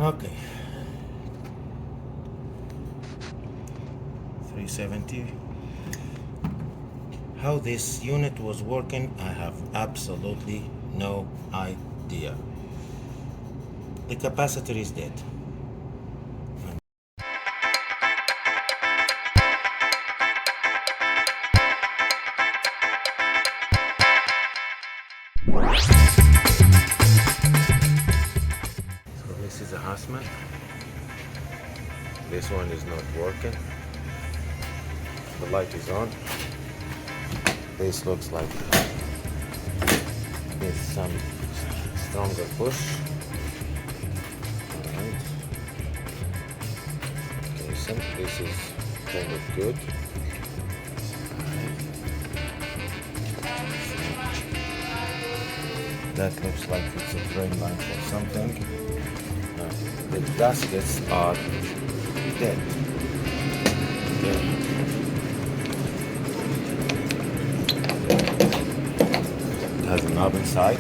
Okay, 370. How this unit was working, I have absolutely no idea. The capacitor is dead. So this is a Hassman. This one is not working. The light is on. This looks like there's some stronger push. Alright. Okay, so this is kind of good. That looks like it's a drain line for something. The gaskets are dead. Okay. It has a knob inside.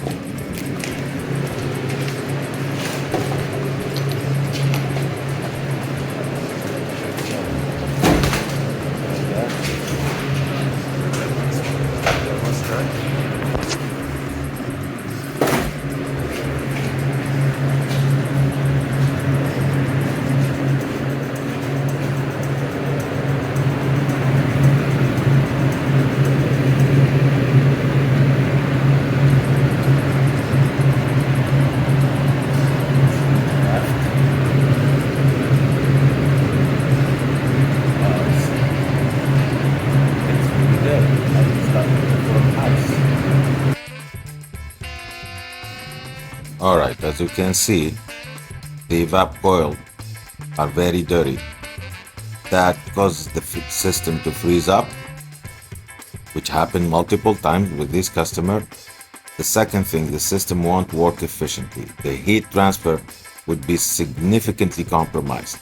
Alright, as you can see, the evap coil are very dirty. That causes the system to freeze up, which happened multiple times with this customer. The second thing, the system won't work efficiently. The heat transfer would be significantly compromised.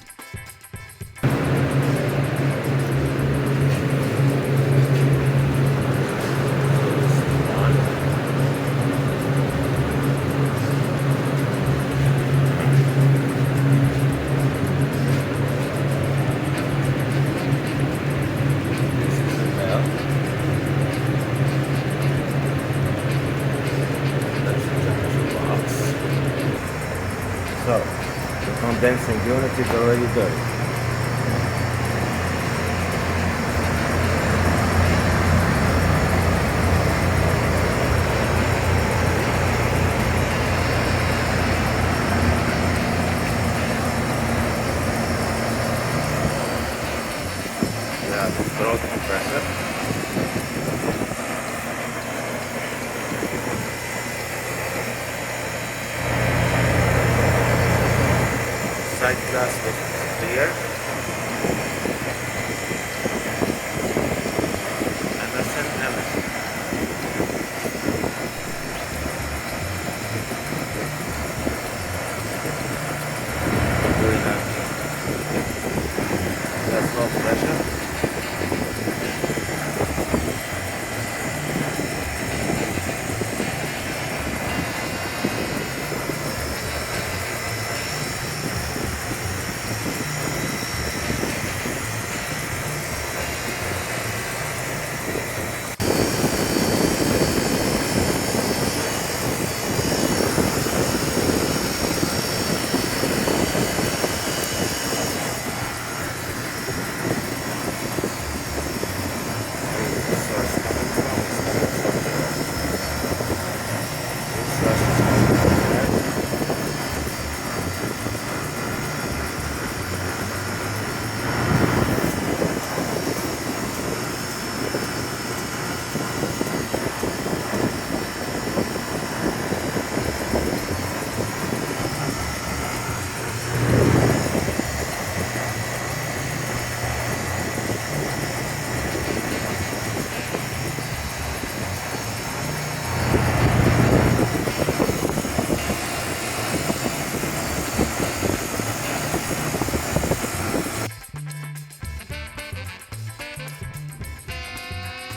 So, the condensing unit is already dirty. We have the throat compressor. Side glass looks clear. Emerson. That's low pressure.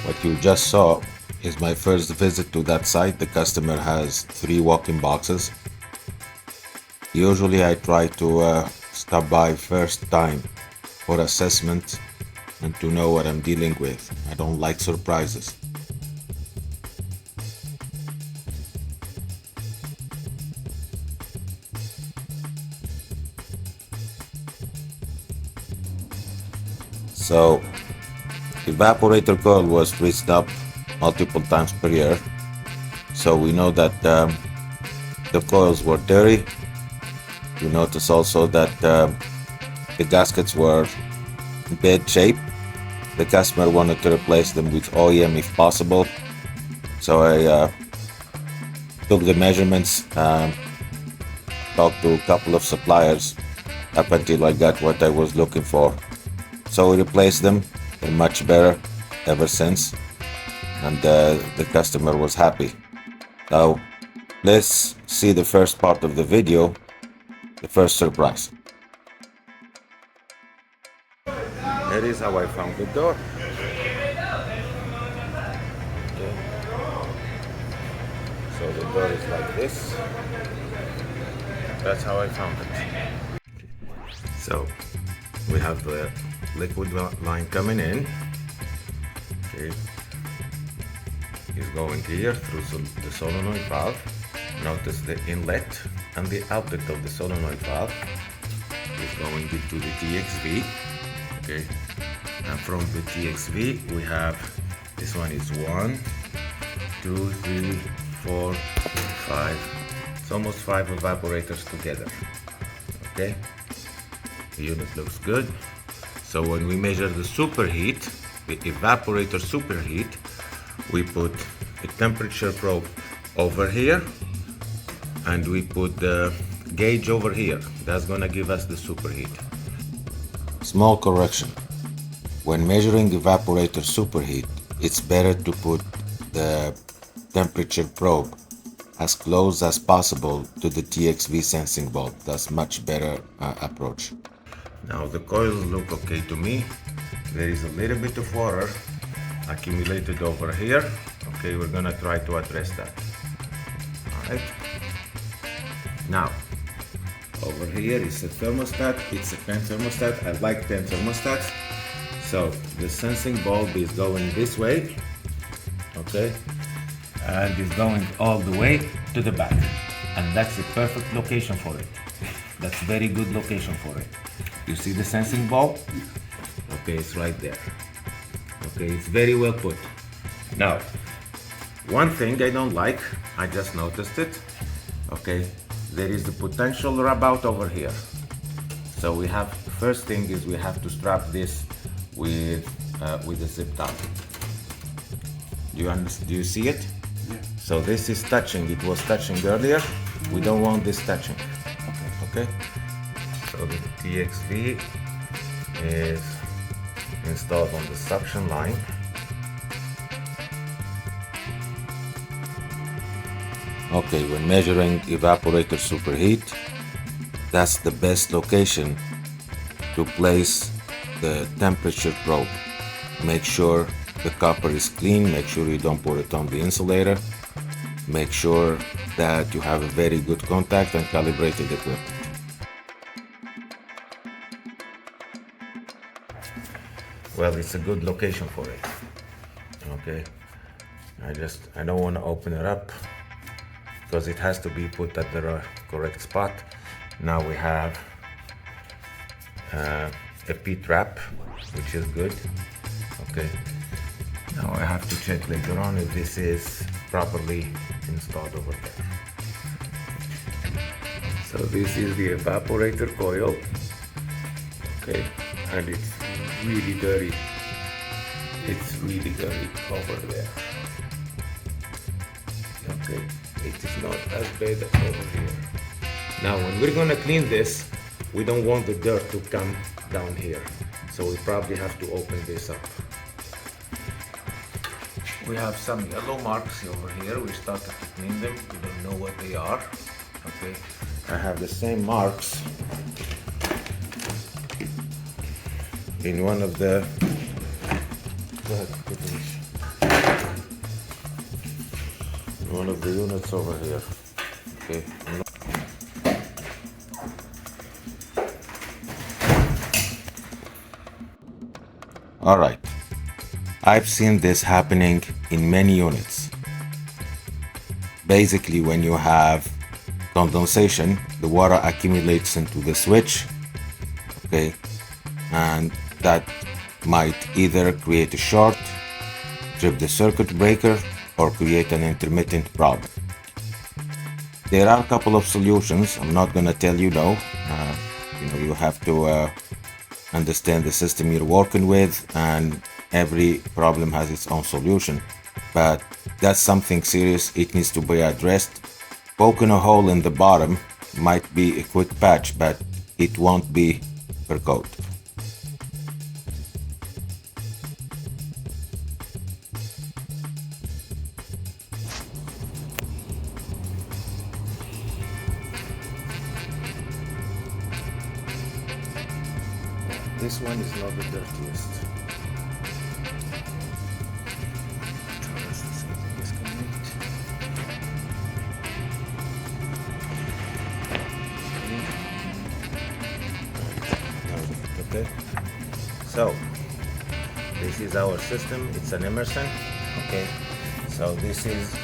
What you just saw is my first visit to that site. The customer has 3 walk-in boxes. Usually I try to stop by first time for assessment and to know what I'm dealing with. I don't like surprises. So, evaporator coil was greased up multiple times per year. So we know that the coils were dirty. We notice also that the gaskets were in bad shape. The customer wanted to replace them with OEM if possible. So I took the measurements, talked to a couple of suppliers up until I got what I was looking for. So we replaced them. They're much better ever since, and the customer was happy. Now let's see the first part of the video, the first surprise. That is how I found the door. Okay. So the door is like this. That's how I found it. So we have the liquid line coming in. Okay. Is going here through the solenoid valve. Notice the inlet and the outlet of the solenoid valve is going into the TXV. Okay, and from the TXV we have, this one is 1, 2, 3, 4, 5. It's almost 5 evaporators together. Okay, the unit looks good. So when we measure the superheat, the evaporator superheat, we put a temperature probe over here and we put the gauge over here. That's gonna give us the superheat. Small correction. When measuring evaporator superheat, it's better to put the temperature probe as close as possible to the TXV sensing bulb. That's much better approach. Now the coils look okay to me. There is a little bit of water accumulated over here. Okay, we're gonna try to address that. Alright. Now, over here is a thermostat. It's a pen thermostat. I like pen thermostats. So the sensing bulb is going this way. Okay. And it's going all the way to the back. And that's the perfect location for it. That's very good location for it. You see the sensing bulb? Okay, it's right there. Okay, it's very well put. Now, one thing I don't like, I just noticed it. Okay, there is the potential rub out over here. So we have, first thing is we have to strap this with a zip tie. Do you see it? Yeah. So this is touching. It was touching earlier. We don't want this touching. Okay. So the TXV is installed on the suction line. Okay, when measuring evaporator superheat, that's the best location to place the temperature probe. Make sure the copper is clean, make sure you don't put it on the insulator, make sure that you have a very good contact and calibrated equipment. Well, it's a good location for it. Okay, I don't want to open it up because it has to be put at the correct spot. Now we have a P-trap, which is good. Okay, now I have to check later on if this is properly installed over there. So this is the evaporator coil. Okay, and it's really dirty. It's really dirty over there. Okay, it is not as bad over here. Now when we're gonna clean this, we don't want the dirt to come down here. So we probably have to open this up. We have some yellow marks over here. We started to clean them. We don't know what they are. Okay, I have the same marks in one of the units over here. Okay, Alright, I've seen this happening in many units. Basically, when you have condensation, the water accumulates into the switch, okay, and that might either create a short, trip the circuit breaker, or create an intermittent problem. There are a couple of solutions. I'm not going to tell you no. You have to understand the system you're working with, and every problem has its own solution. But that's something serious. It needs to be addressed. Poking a hole in the bottom might be a quick patch, but it won't be per code. This one is not the dirtiest. Okay, so this is our system. It's an Emerson. Okay, so this is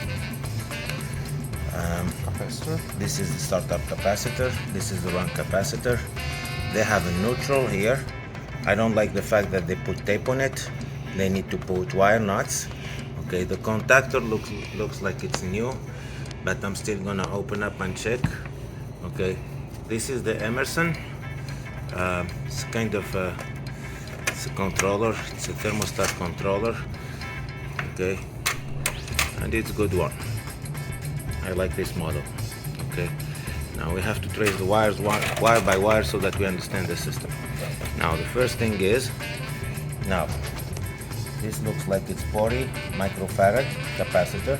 capacitor. This is the startup capacitor. This is the run capacitor. They have a neutral here. I don't like the fact that they put tape on it. They need to put wire nuts. Okay, the contactor looks like it's new, but I'm still gonna open up and check. Okay, this is the Emerson. It's kind of it's a controller. It's a thermostat controller. Okay, and it's a good one. I like this model. Okay, now we have to trace the wires wire by wire so that we understand the system. Now the first thing is, now this looks like it's 40 microfarad capacitor,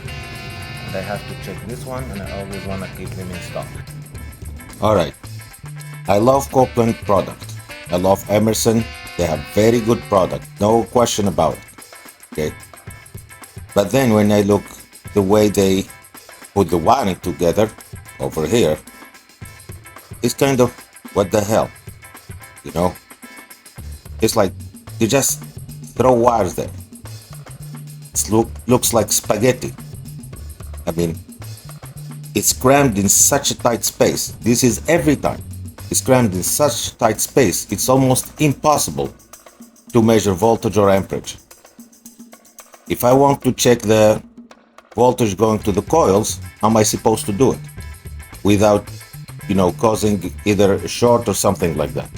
and I have to check this one, and I always want to keep them in stock. Alright, I love Copeland product. I love Emerson. They have very good product, no question about it. Okay, but then when I look the way they put the wiring together over here, it's kind of what the hell, you know? It's like you just throw wires there. It looks like spaghetti. I mean, it's crammed in such a tight space. This is every time. It's crammed in such tight space, it's almost impossible to measure voltage or amperage. If I want to check the voltage going to the coils, how am I supposed to do it without, causing either a short or something like that?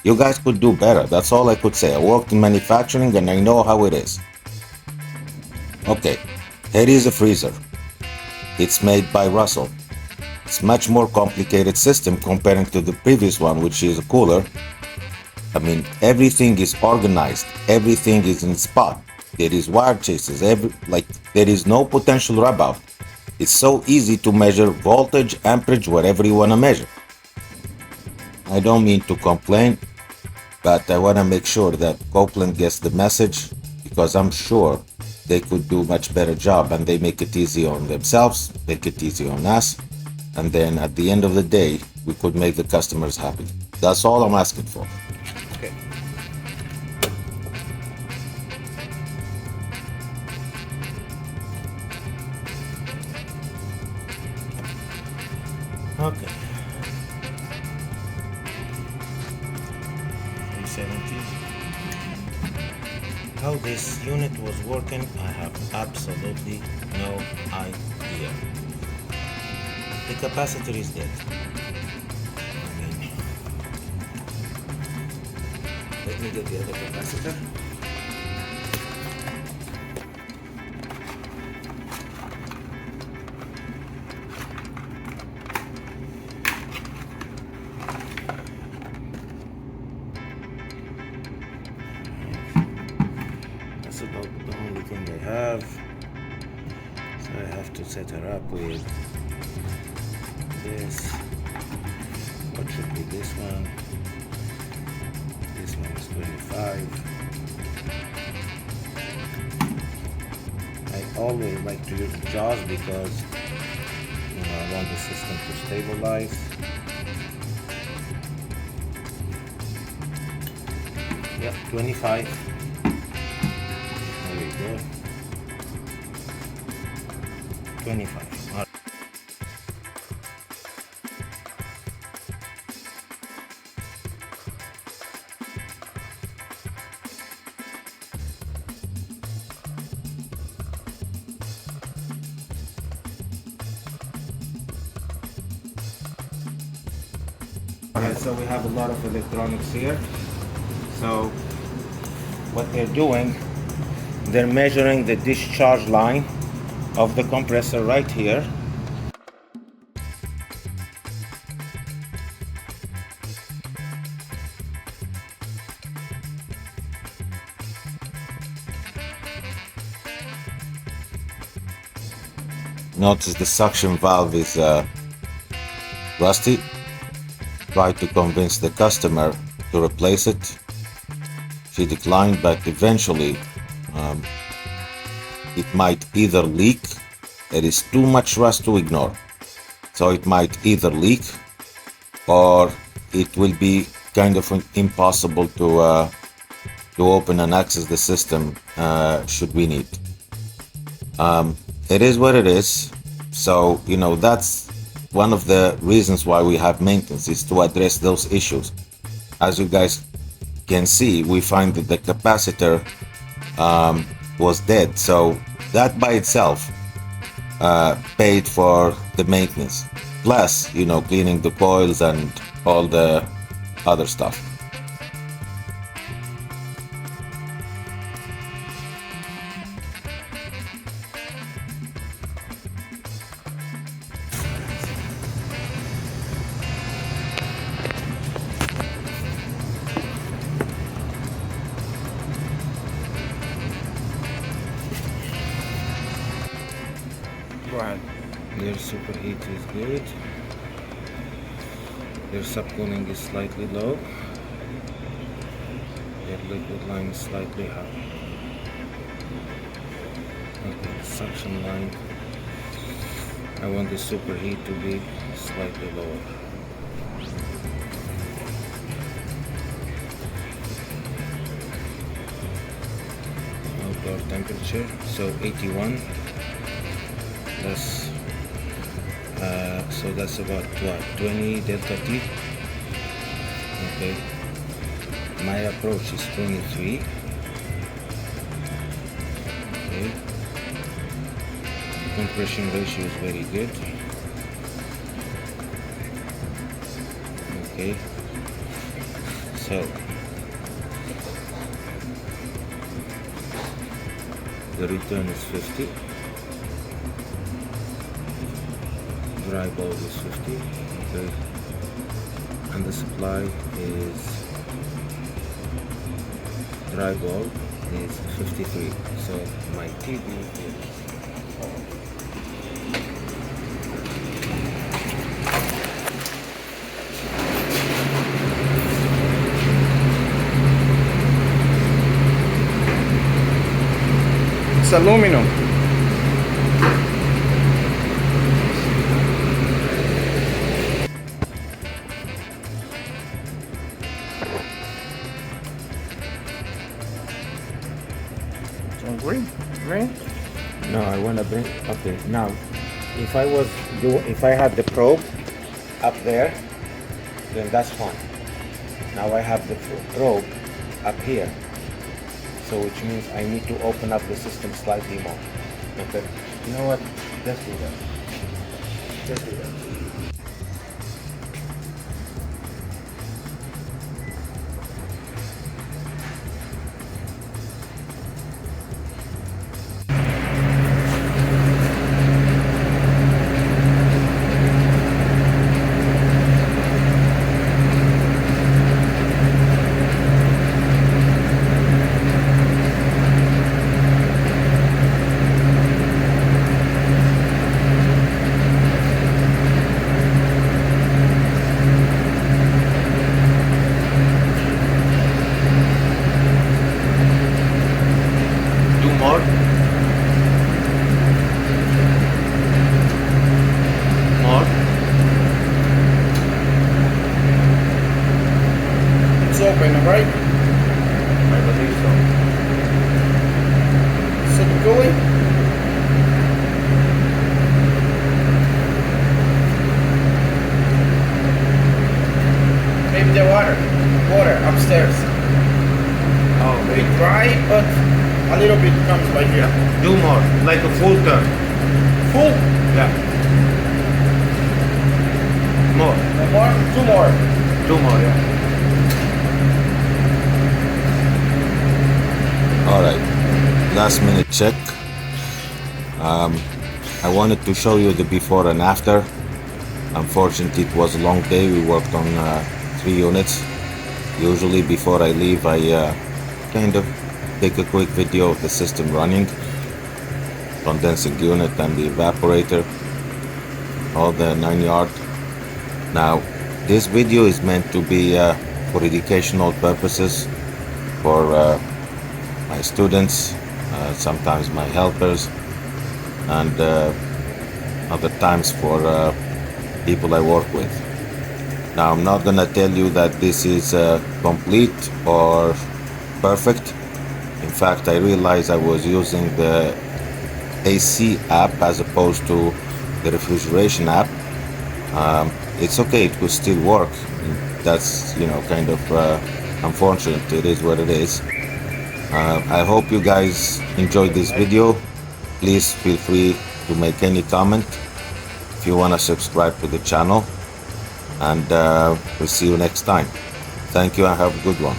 You guys could do better. That's all I could say. I worked in manufacturing and I know how it is. Okay, here is a freezer. It's made by Russell. It's much more complicated system comparing to the previous one, which is a cooler. I mean, everything is organized. Everything is in spot. There is wire chases. There is no potential rub out. It's so easy to measure voltage, amperage, whatever you want to measure. I don't mean to complain, but I want to make sure that Copeland gets the message, because I'm sure they could do much better job, and they make it easy on themselves, make it easy on us, and then at the end of the day, we could make the customers happy. That's all I'm asking for. Okay. Okay. 370. How this unit was working, I have absolutely no idea. The capacitor is dead. Let me get the other capacitor. That's about the only thing I have. So I have to set her up with this. What should be this one? This one is 25. I always like to use jaws because I want the system to stabilize. Yep, 25. So 25. Alright, so we have a lot of electronics here. So what they're doing, they're measuring the discharge line of the compressor right here. Notice the suction valve is rusty. Try to convince the customer to replace it. She declined, but eventually it might either leak. There is too much rust to ignore. So it might either leak or it will be kind of impossible to open and access the system should we need. It is what it is. So, you know, that's one of the reasons why we have maintenance, is to address those issues. As you guys can see, we find that the capacitor was dead. So that by itself paid for the maintenance. Plus, you know, cleaning the coils and all the other stuff. Right. Their superheat is good. Their subcooling is slightly low. Their liquid line is slightly high. Okay, suction line. I want the superheat to be slightly lower. Outdoor temperature, so 81. So that's about what, 20 delta T. Okay, my approach is 23. Okay, compression ratio is very good. Okay, so the return is 50. Dry bulb is 50, okay, and the supply is dry bulb is 53. So my TV is it's aluminum. Green? no. I want to bring. Okay, now if I had the probe up there, then that's fine. Now I have the probe up here, so which means I need to open up the system slightly more. Okay, you know what? Let's do that. Let's do that. doing? Maybe the water upstairs. Oh, We dry, but a little bit comes by here. do more, like a full turn. Full? Yeah. More. No more? Two more. Two more, yeah. All right, last minute check. I wanted to show you the before and after. Unfortunately, it was a long day. We worked on 3 units. Usually before I leave, I kind of take a quick video of the system running, condensing unit and the evaporator, all the 9 yards. Now, this video is meant to be for educational purposes, for my students, sometimes my helpers, and other times for people I work with. Now, I'm not gonna tell you that this is complete or perfect. In fact, I realized I was using the AC app as opposed to the refrigeration app. It's okay, it could still work. That's, kind of unfortunate. It is what it is. I hope you guys enjoyed this video. Please feel free to make any comment if you want to subscribe to the channel, and we'll see you next time. Thank you and have a good one.